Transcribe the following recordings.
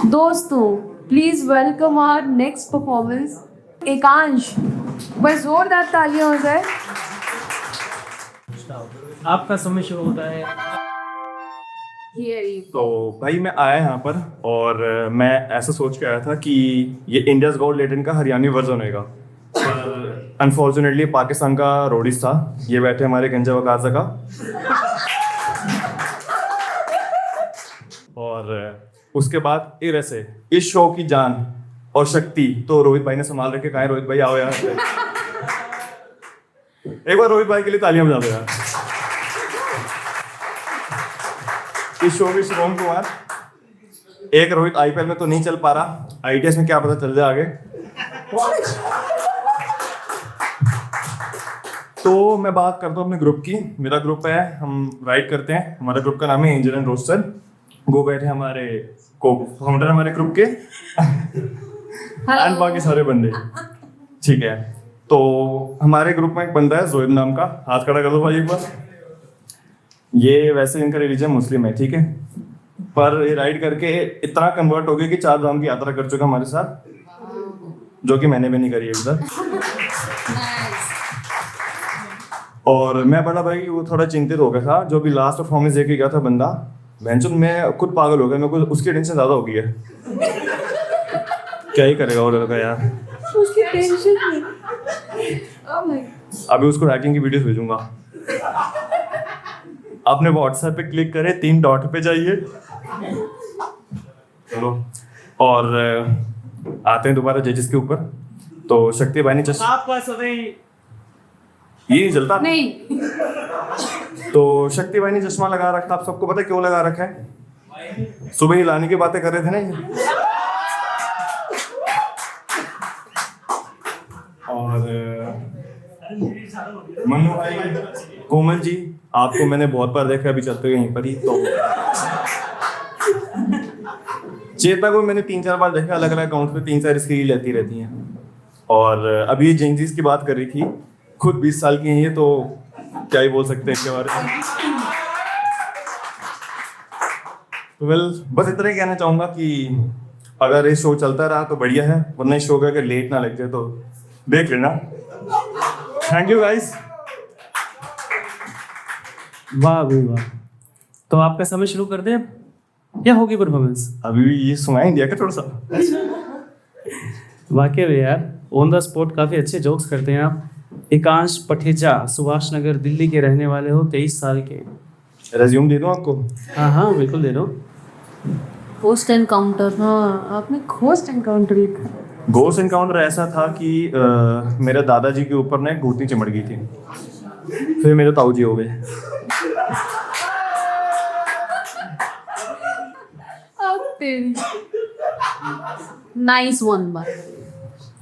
दोस्तों please welcome our next performance Ekansh. बस जोरदार तालियां हो जाए। आपका समय शुरू होता है। तो भाई मैं आया यहाँ पर और मैं ऐसा सोच के आया था कि ये इंडियाज गॉट लेटेंट का हरियाणवी वर्जन होगा, पर अनफॉर्चुनेटली पाकिस्तान का रोडिस था। ये बैठे हमारे गंजा वकाजा का। और उसके बाद ये वैसे इस शो की जान और शक्ति तो रोहित भाई ने संभाल रखे। कहाँ है रोहित भाई? आओ यार, एक बार रोहित भाई के लिए तालियां बजा दो यार। इस शो में शिवम कुमार, एक रोहित आईपीएल में तो नहीं चल पा रहा, आईटीएस में क्या पता चल जाए आगे। तो मैं बात करता हूँ अपने ग्रुप की। मेरा ग्रुप है, हम राइड करते हैं। हमारा ग्रुप का नाम है एंजल एंड रोस्टर। वो बैठे हमारे को फाउंडर हमारे ग्रुप के एंड बाकी सारे बंदे, ठीक है। तो हमारे ग्रुप में एक बंदा है जोएब नाम का, हाथ खड़ा कर दो भाई एक बार। ये वैसे इनका रिलीजन मुस्लिम है, ठीक है, पर ये राइड करके इतना कन्वर्ट हो गया कि 4 धाम की यात्रा कर चुका हमारे साथ, जो कि मैंने भी नहीं करी है इधर। और मैं बड़ा भाई वो थोड़ा चिंतित हो गया था, जो भी लास्ट परफॉर्मेंस देके गया था बंदा, मैं खुद पागल हो गया। मेरे को उसकी टेंशन ज्यादा हो गई है। क्या ही करेगा वो लड़का यार, उसकी टेंशन नहीं। Oh my अभी उसको रैकिंग की वीडियोस भेजूंगा। आपने व्हाट्सएप पे क्लिक करे, 3 डॉट पे जाइए। चलो, और आते हैं दोबारा जजेस के ऊपर। तो शक्ति भाई ने चश्मा, आपका समय ये नहीं जलता नहीं। तो शक्ति भाई ने चश्मा लगा रखा। आप सबको पता है क्यों लगा रखा है? सुबह ही लाने की बातें कर रहे थे ना ये। और मन्नू भाई, कोमल जी, आपको मैंने बहुत बार देखा अभी चलते हुए यहीं पर ही। तो चेतना को मैंने 3-4 बार देखा, अलग अलग अकाउंट पे 3-4 इसकी रील लेती रहती हैं। और अभी ये जेंजीज की बात कर रही थी, खुद 20 साल की हैं ये, तो क्या ही बोल सकते हैं इसके बारे में। तो बस इतना ही कहना चाहूंगा कि अगर ये शो चलता रहा तो बढ़िया है, वरना इस शो का अगर लेट ना लग जाए तो देख लेना। Thank you guys. वाह भाई वाह। तो आपका समय शुरू कर दें या होगी परफॉर्मेंस? अभी भी ये सुनाई दिया क्या थोड़ा सा? वाकई में यार ऑन द स्पॉट काफी अच्छे जोक्स करते हैं आप। एकांश पठेजा, सुभाष नगर दिल्ली के रहने वाले हो, 23 साल के। रेज्यूम दे दूं आपको? हाँ बिल्कुल दे दो। होस्ट एनकाउंटर, हाँ आपने होस्ट एनकाउंटर लिखा। घोस्ट एनकाउंटर ऐसा था कि मेरे दादाजी के ऊपर ना एक घुटनी चिमड़ गई थी, फिर मेरे ताऊ जी हो गए। Nice one bar.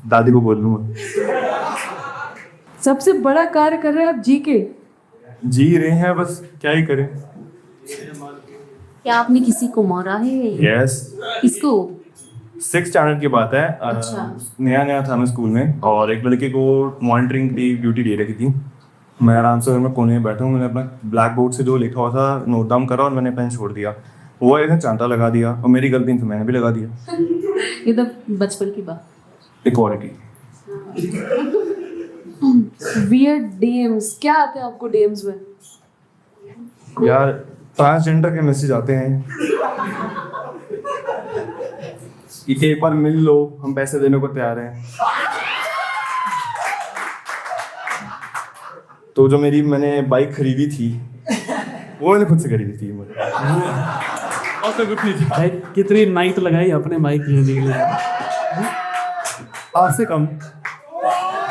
दादी को बोल दूंगा। सबसे बड़ा कार्य कर रहे हैं आप जी रहे हैं, बस क्या ही करें। क्या आपने किसी को मारा है? यस, किसको? 6th स्टैंडर्ड की बात है। अच्छा। नया नया था मैं स्कूल में, और एक लड़के को मॉनिटरिंग की ड्यूटी दे रखी थी। मैं आराम से घर में कोने में बैठा हूँ, मैंने अपना ब्लैक बोर्ड से जो लिखा हुआ था नोट डाउन करा और मैंने पेन छोड़ दिया। वो ऐसे चांटा लगा दिया, और मेरी गलती थी, मैंने भी लगा दिया। ये तो बचपन की बात। इक्वालिटी। वियर्ड डीएम्स, क्या आते हैं आपको डीएम्स में? यार ट्रांसजेंडर के मैसेज आते हैं कि एक बार मिल लो, हम पैसे देने को तैयार हैं। तो जो मैंने बाइक खरीदी थी, वो मैंने खुद से खरीदी थी। और तो कुछ नहीं थी। भाई कितनी नाइट लगाई अपने बाइक लेने के लिए। आज से कम।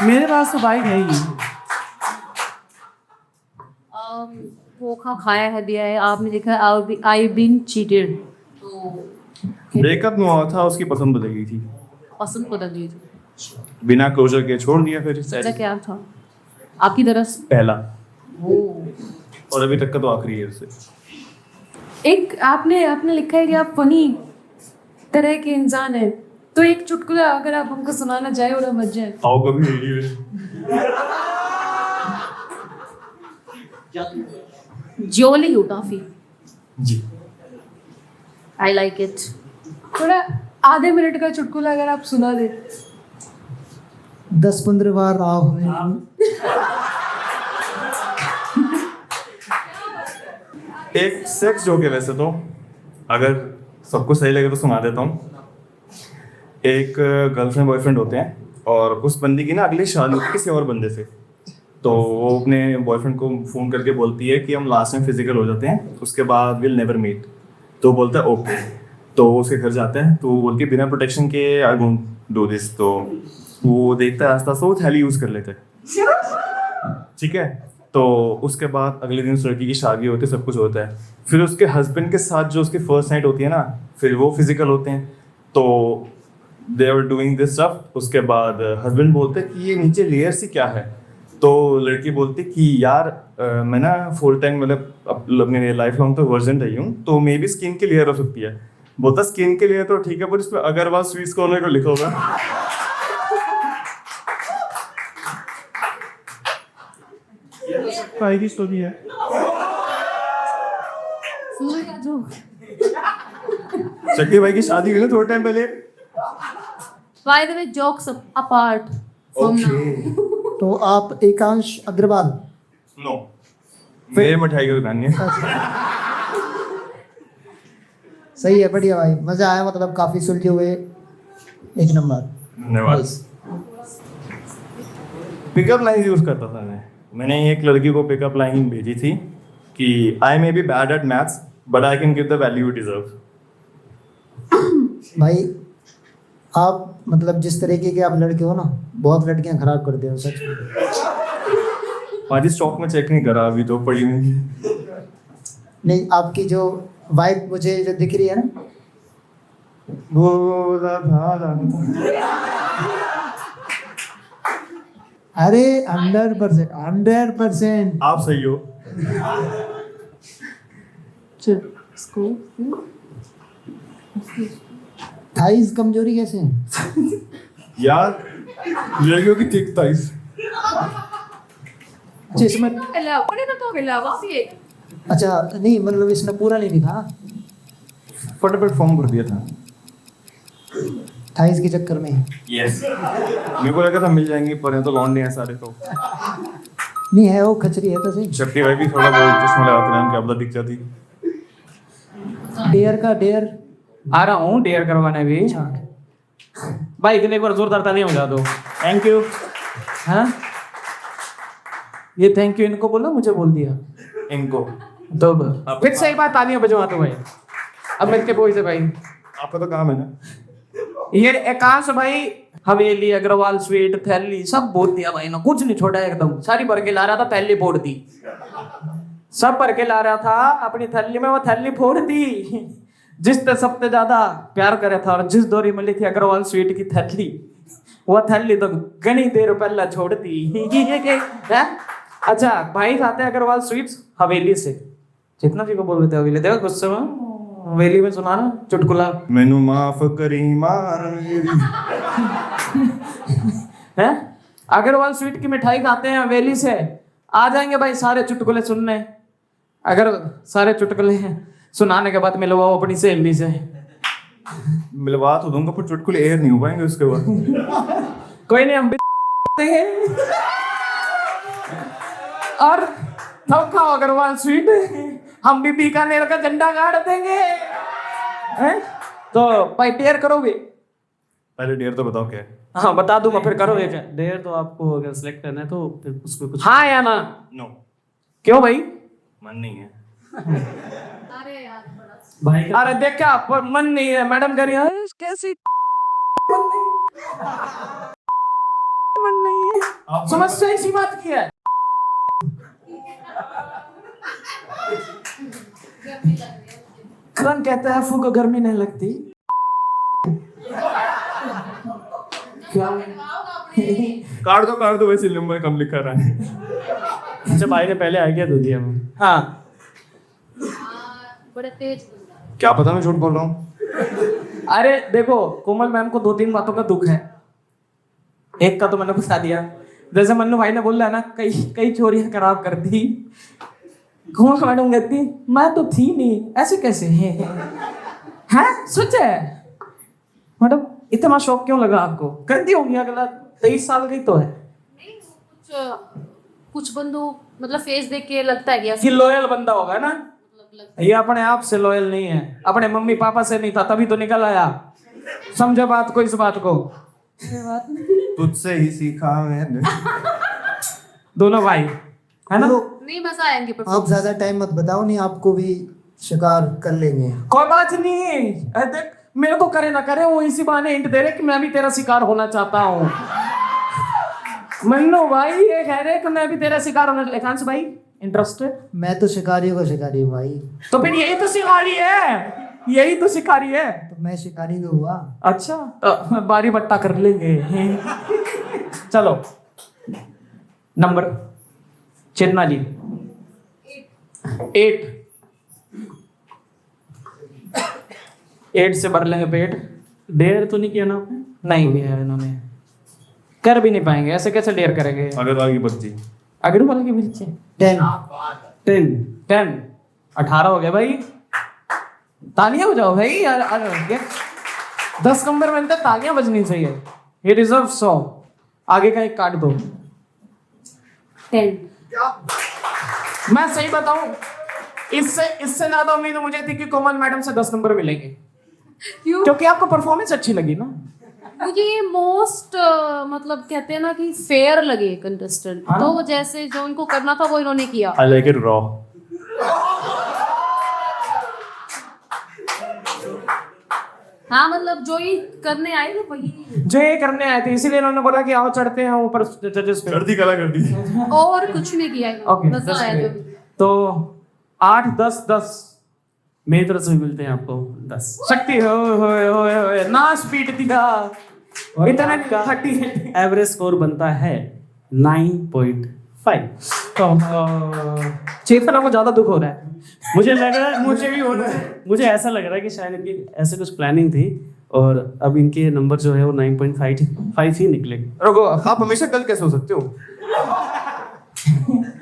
मेरे पास तो बाइक है ही। धोखा खाया है, दिया है। आपने देखा आई बीन चीटेड, तो ब्रेकअप में हुआ था, उसकी पसंद बदल गई थी, पसंद बदल गई थी। बिना क्लोजर के छोड़ दिया। फिर सच्चा क्या था आपकी तरफ से? पहला, ओह। और अभी तक का तो आखिरी है उससे। एक आपने लिखा है कि आप फनी तरह के इंसान हैं, तो एक चुटकुला अगर आप हमको सुनाना चाहे और मत जाए। आओ कभी रेडियो में। जोली हो काफी। जी। I like it. थोड़ा आधे मिनट का चुटकुला अगर आप सुना दे। 10-15 बार राव में एक सेक्स जोक है वैसे तो, अगर सबको सही लगे तो सुना देता हूँ। एक गर्लफ्रेंड बॉयफ्रेंड होते हैं और उस बंदी की ना अगली शादी होती है किसी और बंदे से। तो वो अपने बॉयफ्रेंड को फ़ोन करके बोलती है कि हम लास्ट में फिजिकल हो जाते हैं, उसके बाद विल नेवर मीट। तो बोलता है ओके। तो वो उसके घर जाता है, तो वो बोलती है बिना प्रोटेक्शन के आई वोंट डू दिस। तो वो देखता है आस्ता आस्ता वो थैली यूज़ कर लेते हैं, ठीक है। तो उसके बाद अगले दिन उस लड़की की शादी होती है, सब कुछ होता है। फिर उसके हस्बैंड के साथ जो उसकी फर्स्ट नाइट होती है ना, फिर वो फिजिकल होते हैं। तो they are doing this stuff. उसके बाद हस्बैंड बोलते हैं कि ये नीचे लेयर सी क्या है। तो लड़की बोलती कि यार मैं ना फुल टाइम मतलब अपने लाइफ लॉन्ग तो वर्जन रही हूँ, तो मे बी स्किन की लेयर हो सकती है। बोलता स्किन के लिए तो ठीक है, पर इसमें अग्रवाल स्वीट्स कॉर्नर को लिखा होगा। भाई की स्टोरी है। शक्ति भाई की शादी हुई ना थोड़े टाइम पहले। By the way, jokes apart from now. तो आप एकांश अग्रवाल। नो, मेरे मिठाई की दुकान है। सही है, बढ़िया भाई, मजा आया, मतलब काफी सुलझे हुए, एक नंबर। धन्यवाद। पिकअप लाइन यूज करता था मैंने एक लड़की को पिकअप लाइन भेजी थी कि I may be bad at maths but I can give the value you deserve. भाई आप मतलब जिस तरीके के आप लड़के हो ना, बहुत लड़कियां खराब करते हो सच में। आज स्टॉक में चेक नहीं करा अभी, तो पड़ी नहीं। नहीं, आपकी जो वाइफ मुझे जो दिख रही है ना, अरे 100%। आप सही हो। थाइस कमजोरी कैसे है? यार लड़कियों की थिक थाइस। अच्छा इसमें, अच्छा नहीं मतलब इसने पूरा नहीं दिखा, फटाफट फॉर्म भर दिया था। थाइस के चक्कर में। यस, मेरे को लगा था मिल जाएंगे, पर ये तो लौंडे हैं सारे। तो नहीं है, वो खचरी है तो सही। शक्ति भाई भी थोड़ा बहुत चश्मा लगाते हैं, क्या पता दिख जाती। डेयर आ रहा हूँ डेयर करवाने भी। भाई एक बार जोरदार तालियां बजा दो। Thank you. हाँ, ये थैंक यू इनको बोलो, मुझे बोल दिया इनको। तो फिर से एक बार तालियां बजवा दो भाई। अब मेरे के बोल से भाई, आपका तो काम है ना। ये एकांश भाई हवेली अग्रवाल स्वीट थैली सब बोल दिया भाई ना, कुछ नहीं छोड़ा, एकदम सारी भर के ला रहा था, थैली फोड़ दी। सब भर के ला रहा था अपनी थैली में, वो थैली फोड़ दी। जिसने सबसे ज्यादा प्यार करे था और जिस दौरी मिली थी अग्रवाल स्वीट की थैली, वो थैली तो घनी देर पहले छोड़ दी। अच्छा भाई खाते हैं अग्रवाल स्वीट्स हवेली से। जितना जी को बोल देते हवेली, देखो गुस्से में हवेली में सुना ना चुटकुला, मैनू माफ करी मार है। अग्रवाल स्वीट की मिठाई खाते हैं हवेली से। आ जाएंगे भाई सारे चुटकुले सुनने। अगर सारे चुटकुले सुनाने के बाद मिलवाओ अपनी सहेली से। मिलवा तो दूंगा, पर चुटकुले एयर नहीं हो पाएंगे उसके बाद। कोई नहीं, हम भी और तब खाओ अग्रवाल स्वीट, हम भी बीकानेर का झंडा गाड़ देंगे। हैं? तो भाई डेयर करोगे? पहले डेयर तो बताओ क्या है। हाँ बता दूंगा, फिर करोगे क्या? डेयर तो आपको अगर सिलेक्ट करना है तो फिर उसमें कुछ हाँ या ना। नो। क्यों भाई? मन नहीं है भाई। अरे देख क्या पर मन नहीं है, मैडम कह रही है कैसी मन नहीं है। समस्या इसी बात की है। करण कहता है फू को गर्मी नहीं लगती। क्या? काट दो वैसे नंबर कम लिखा रहा है। अच्छा भाई ने पहले आइडिया दे दिया। हाँ बड़े तेज। क्या पता मैं झूठ बोल रहा हूँ। अरे देखो कोमल मैम को 2-3 बातों का दुख है। एक का तो मैंने बता दिया, जैसे मन्नू भाई ने बोला है ना, कई चोरियां खराब कर दी। कोमल मैडम कहती मैं तो थी नहीं, ऐसे कैसे है सच है मैडम, इतना शौक क्यों लगा आपको? करती होंगी अगला 23 साल की तो है कुछ बंदों मतलब फेस देख के लगता है कि लॉयल बंदा होगा ना। ये अपने आप से लॉयल नहीं है, अपने मम्मी पापा से नहीं था तभी तो निकल आया। समझो बात को, इस बात को। तुझसे ही सीखा मैंने। दोनों भाई है ना। नहीं मजा आएंगे आप ज्यादा टाइम मत बताओ, नहीं आपको भी शिकार कर लेंगे। कोई बात नहीं, देख मेरे को करे ना करे, वो इसी बहाने हिंट दे रहे कि मैं भी तेरा शिकार होना चाहता हूँ। मन्नू भाई ये कह रहे कि मैं भी तेरा शिकार होना। एकांश भाई इंटरेस्टेड? मैं तो शिकारी को शिकारी हूँ भाई। तो फिर यही तो शिकारी है, यही तो शिकारी है। तो मैं शिकारी तो हुआ। अच्छा तो बारी बट्टा कर लेंगे। चलो नंबर चेतना जी 8 से भर लेंगे पेट। डेयर तो नहीं किया ना आपने? नहीं किया इन्होंने, कर भी नहीं पाएंगे। ऐसे कैसे डेयर करेंगे? अग्रवाल की बच्ची। अग्रवाल के बच्चे 10 10 18 हो गया भाई। तालियां बजाओ भाई यार। 10 नंबर मिलते तालियां बजनी चाहिए। ये डिजर्व 100। आगे का एक काट दो। 10। मैं सही बताऊं, इससे ज्यादा उम्मीद मुझे थी कि कोमल मैडम से 10 नंबर मिलेंगे, क्यों? क्योंकि आपको परफॉर्मेंस अच्छी लगी ना। मुझे ये मोस्ट मतलब कहते हैं ना कि फेयर लगे कंटेस्टेंट, हाँ? तो वो जैसे जो इनको करना था वो इन्होंने किया। I like it raw. हाँ मतलब जो ही करने आए थे वही, जो ये करने आए थे इसीलिए इन्होंने बोला कि आओ चढ़ते हैं ऊपर जजेस पे। कर दी कला कर दी। और कुछ नहीं किया ओके इन्होंने। मजा आया जो भी। तो 8 10 10 मेरी तरफ से भी मिलते हैं आपको 10। शक्ति हो नाश पीट दिया इतना खट्टी। एवरेज स्कोर बनता है 9.5। तो चेतना को ज्यादा दुख हो रहा है। मुझे लग रहा है, मुझे भी हो रहा है, मुझे ऐसा लग रहा है कि शायद इनकी ऐसे कुछ प्लानिंग थी और अब इनके नंबर जो है वो 9.5 ही निकले। रुको, आप हमेशा गलत कैसे हो सकते हो?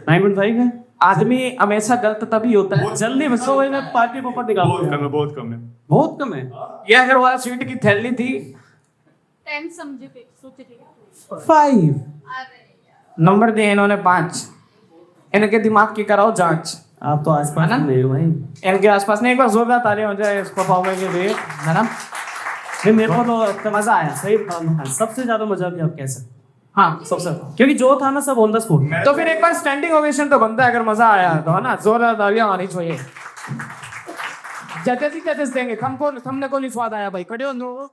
9.5 है। आदमी हमेशा गलत तभी होता है। जल्दी बस तो मैं पार्टी पेपर निकाल बहुत कम है, बहुत कम है। बहुत कम है। ये अगर वाला स्वीट की थैली थी 10 समझे पे सोचे थे। 5 नंबर दिए इन्होंने 5। इनके दिमाग की कराओ जांच। आप तो आसपास नहीं हो भाई। इनके आसपास नहीं, एक बार जोरदार तालियां हो जाए इस परफॉर्मेंस के लिए, है ना। नहीं मेरे को तो मजा आया, सही हाँ, सबसे ज्यादा मजा भी आप कह सकते हैं। हाँ सबसे, क्योंकि जो था ना सब ऑन द स्पॉट। तो फिर एक बार स्टैंडिंग ओवेशन तो बनता है अगर मजा आया तो, है ना। जोरदार तालियां आनी चाहिए। जजेस ही जजेस देंगे, हमने को नहीं स्वाद आया भाई। खड़े हो लोग।